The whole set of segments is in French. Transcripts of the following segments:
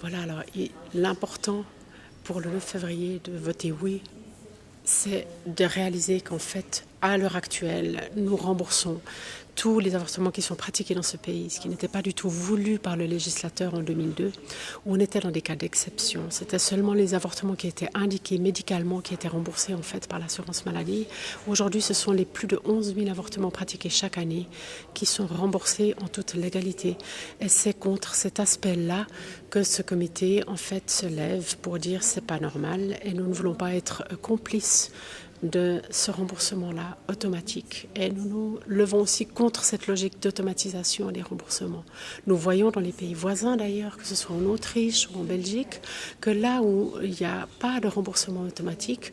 Voilà, alors l'important pour le 9 février de voter oui, c'est de réaliser qu'en fait, à l'heure actuelle, nous remboursons tous les avortements qui sont pratiqués dans ce pays, ce qui n'était pas du tout voulu par le législateur en 2002, où on était dans des cas d'exception. C'était seulement les avortements qui étaient indiqués médicalement, qui étaient remboursés en fait par l'assurance maladie. Aujourd'hui, ce sont les plus de 11 000 avortements pratiqués chaque année qui sont remboursés en toute légalité. Et c'est contre cet aspect-là que ce comité en fait se lève pour dire c'est pas normal et nous ne voulons pas être complices de ce remboursement-là automatique. Et nous nous levons aussi contre cette logique d'automatisation des remboursements. Nous voyons dans les pays voisins d'ailleurs, que ce soit en Autriche ou en Belgique, que là où il n'y a pas de remboursement automatique,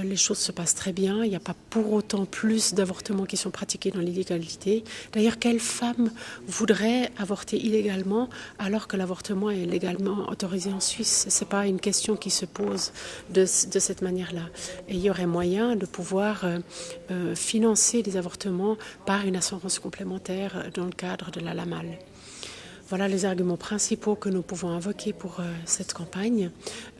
les choses se passent très bien. Il n'y a pas pour autant plus d'avortements qui sont pratiqués dans l'illégalité. D'ailleurs, quelle femme voudrait avorter illégalement alors que l'avortement est légalement autorisé en Suisse? Ce n'est pas une question qui se pose de cette manière-là. Et il y aurait moyen de pouvoir financer des avortements par une assurance complémentaire dans le cadre de la LAMAL. Voilà les arguments principaux que nous pouvons invoquer pour cette campagne.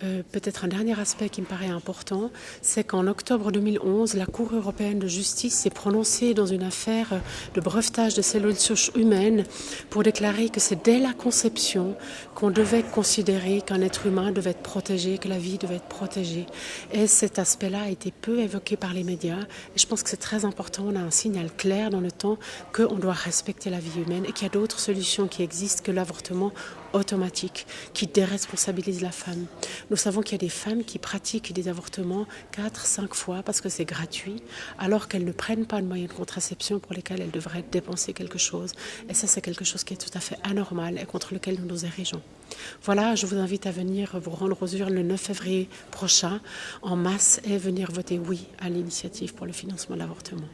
Peut-être un dernier aspect qui me paraît important, c'est qu'en octobre 2011, la Cour européenne de justice s'est prononcée dans une affaire de brevetage de cellules souches humaines pour déclarer que c'est dès la conception qu'on devait considérer qu'un être humain devait être protégé, que la vie devait être protégée. Et cet aspect-là a été peu évoqué par les médias. Et je pense que c'est très important. On a un signal clair dans le temps qu'on doit respecter la vie humaine et qu'il y a d'autres solutions qui existent que l'avortement automatique qui déresponsabilise la femme. Nous savons qu'il y a des femmes qui pratiquent des avortements 4-5 fois parce que c'est gratuit, alors qu'elles ne prennent pas de moyens de contraception pour lesquels elles devraient dépenser quelque chose. Et ça, c'est quelque chose qui est tout à fait anormal et contre lequel nous nous érigeons. Voilà, je vous invite à venir vous rendre aux urnes le 9 février prochain en masse et venir voter oui à l'initiative pour le financement de l'avortement.